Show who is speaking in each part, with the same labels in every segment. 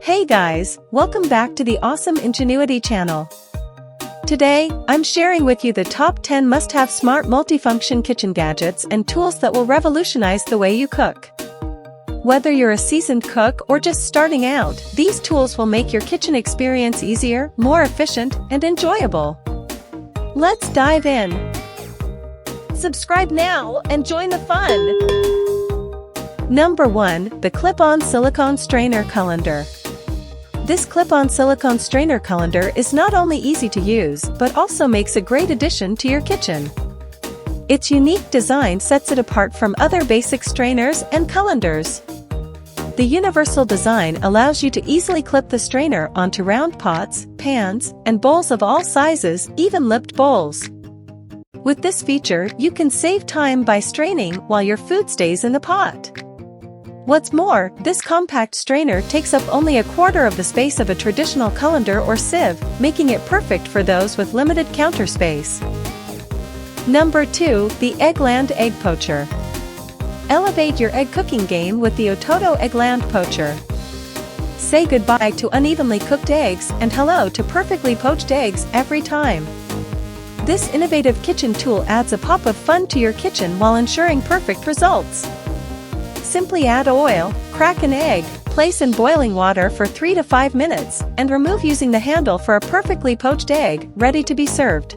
Speaker 1: Hey guys, welcome back to the Awesome Ingenuity channel. Today, I'm sharing with you the top 10 must-have smart multifunction kitchen gadgets and tools that will revolutionize the way you cook. Whether you're a seasoned cook or just starting out, these tools will make your kitchen experience easier, more efficient, and enjoyable. Let's dive in. Subscribe now and join the fun. Number 1, the Clip-On Silicone Strainer Colander. This clip-on silicone strainer colander is not only easy to use but also makes a great addition to your kitchen. Its unique design sets it apart from other basic strainers and colanders. The universal design allows you to easily clip the strainer onto round pots, pans, and bowls of all sizes, even lipped bowls. With this feature, you can save time by straining while your food stays in the pot. What's more, this compact strainer takes up only a quarter of the space of a traditional colander or sieve, making it perfect for those with limited counter space. Number 2, the Eggland Egg Poacher. Elevate your egg cooking game with the Ototo Eggland Poacher. Say goodbye to unevenly cooked eggs and hello to perfectly poached eggs every time. This innovative kitchen tool adds a pop of fun to your kitchen while ensuring perfect results. Simply add oil, crack an egg, place in boiling water for 3 to 5 minutes, and remove using the handle for a perfectly poached egg, ready to be served.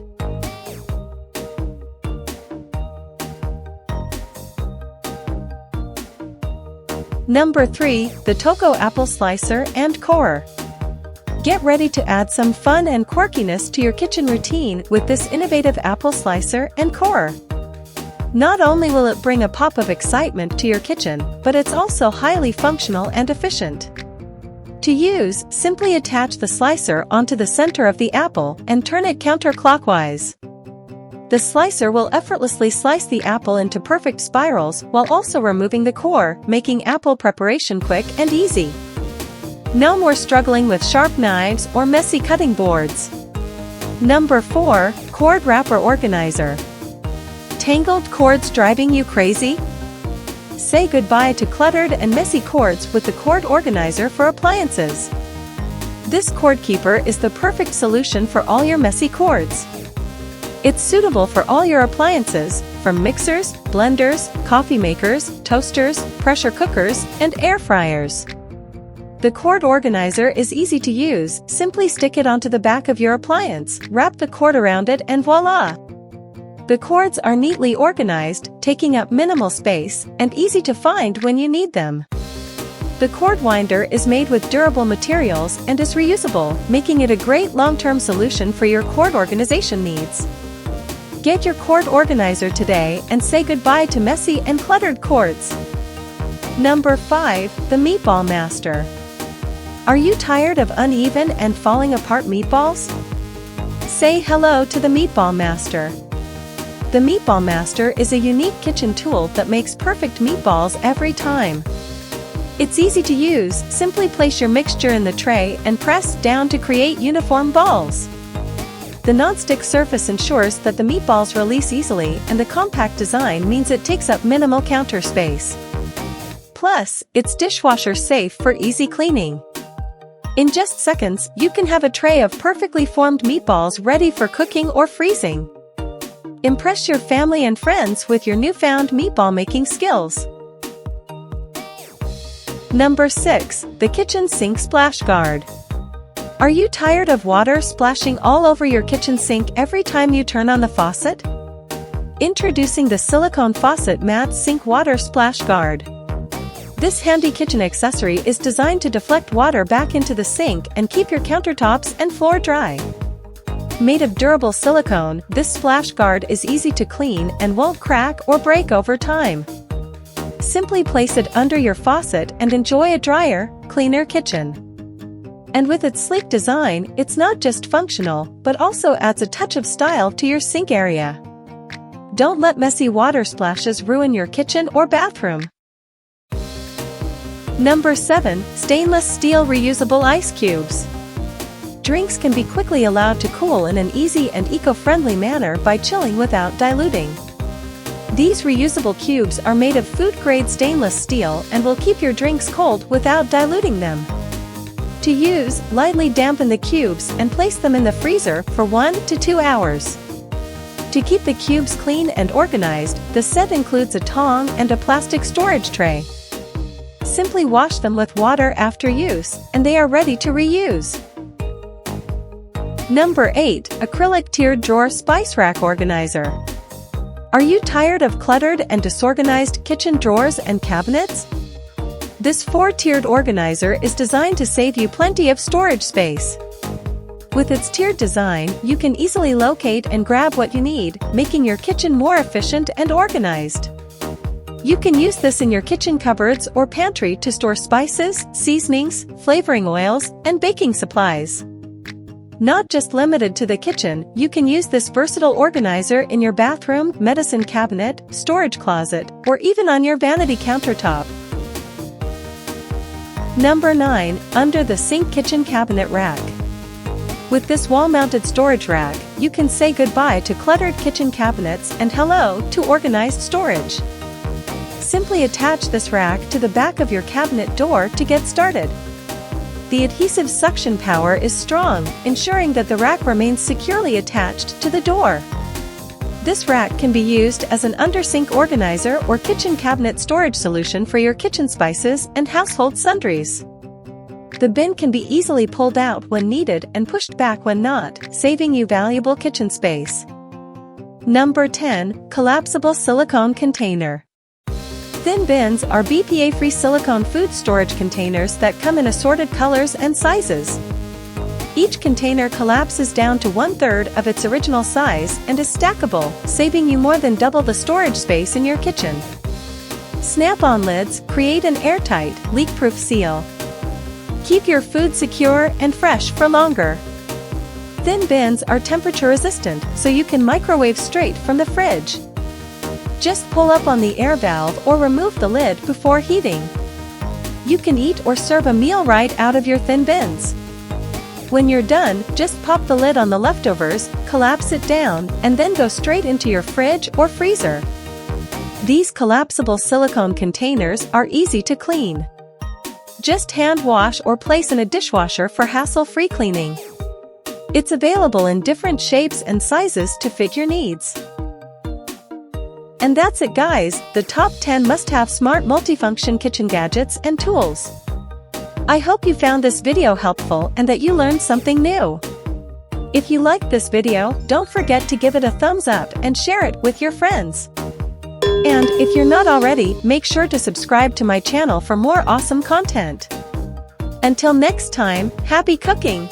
Speaker 1: Number 3, the Toco Apple Slicer and Corer. Get ready to add some fun and quirkiness to your kitchen routine with this innovative apple slicer and corer. Not only will it bring a pop of excitement to your kitchen, but it's also highly functional and efficient. To use, simply attach the slicer onto the center of the apple and turn it counterclockwise. The slicer will effortlessly slice the apple into perfect spirals while also removing the core, making apple preparation quick and easy. No more struggling with sharp knives or messy cutting boards. Number 4, Cord Wrapper Organizer. Tangled cords driving you crazy? Say goodbye to cluttered and messy cords with the cord organizer for appliances. This cord keeper is the perfect solution for all your messy cords. It's suitable for all your appliances, from mixers, blenders, coffee makers, toasters, pressure cookers, and air fryers. The cord organizer is easy to use. Simply stick it onto the back of your appliance, wrap the cord around it, and voila! The cords are neatly organized, taking up minimal space, and easy to find when you need them. The cord winder is made with durable materials and is reusable, making it a great long-term solution for your cord organization needs. Get your cord organizer today and say goodbye to messy and cluttered cords. Number 5, the Meatball Master. Are you tired of uneven and falling apart meatballs? Say hello to the Meatball Master. The Meatball Master is a unique kitchen tool that makes perfect meatballs every time. It's easy to use. Simply place your mixture in the tray and press down to create uniform balls. The non-stick surface ensures that the meatballs release easily, and the compact design means it takes up minimal counter space. Plus, it's dishwasher safe for easy cleaning. In just seconds, you can have a tray of perfectly formed meatballs ready for cooking or freezing. Impress your family and friends with your newfound meatball making skills. Number 6, the Kitchen Sink Splash Guard. Are you tired of water splashing all over your kitchen sink every time you turn on the faucet? Introducing the Silicone Faucet Matte Sink Water Splash Guard. This handy kitchen accessory is designed to deflect water back into the sink and keep your countertops and floor dry. Made of durable silicone, this splash guard is easy to clean and won't crack or break over time. Simply place it under your faucet and enjoy a drier, cleaner kitchen. And with its sleek design, it's not just functional, but also adds a touch of style to your sink area. Don't let messy water splashes ruin your kitchen or bathroom. Number 7, Stainless Steel Reusable Ice Cubes. Drinks can be quickly allowed to cool in an easy and eco-friendly manner by chilling without diluting. These reusable cubes are made of food-grade stainless steel and will keep your drinks cold without diluting them. To use, lightly dampen the cubes and place them in the freezer for 1 to 2 hours. To keep the cubes clean and organized, the set includes a tong and a plastic storage tray. Simply wash them with water after use, and they are ready to reuse. Number 8. Acrylic Tiered Drawer Spice Rack Organizer. Are you tired of cluttered and disorganized kitchen drawers and cabinets? This 4-tiered organizer is designed to save you plenty of storage space. With its tiered design, you can easily locate and grab what you need, making your kitchen more efficient and organized. You can use this in your kitchen cupboards or pantry to store spices, seasonings, flavoring oils, and baking supplies. Not just limited to the kitchen, you can use this versatile organizer in your bathroom, medicine cabinet, storage closet, or even on your vanity countertop. Number 9. Under the Sink Kitchen Cabinet Rack. With this wall-mounted storage rack, you can say goodbye to cluttered kitchen cabinets and hello to organized storage. Simply attach this rack to the back of your cabinet door to get started. The adhesive suction power is strong, ensuring that the rack remains securely attached to the door. This rack can be used as an under-sink organizer or kitchen cabinet storage solution for your kitchen spices and household sundries. The bin can be easily pulled out when needed and pushed back when not, saving you valuable kitchen space. Number 10. Collapsible Silicone Container. Thin bins are BPA-free silicone food storage containers that come in assorted colors and sizes. Each container collapses down to 1/3 of its original size and is stackable, saving you more than double the storage space in your kitchen. Snap-on lids create an airtight, leak-proof seal. Keep your food secure and fresh for longer. Thin bins are temperature-resistant, so you can microwave straight from the fridge. Just pull up on the air valve or remove the lid before heating. You can eat or serve a meal right out of your thin bins. When you're done, just pop the lid on the leftovers, collapse it down, and then go straight into your fridge or freezer. These collapsible silicone containers are easy to clean. Just hand wash or place in a dishwasher for hassle-free cleaning. It's available in different shapes and sizes to fit your needs. And that's it, guys, the top 10 must-have smart multifunction kitchen gadgets and tools. I hope you found this video helpful and that you learned something new. If you liked this video, don't forget to give it a thumbs up and share it with your friends. And if you're not already, make sure to subscribe to my channel for more awesome content. Until next time, happy cooking!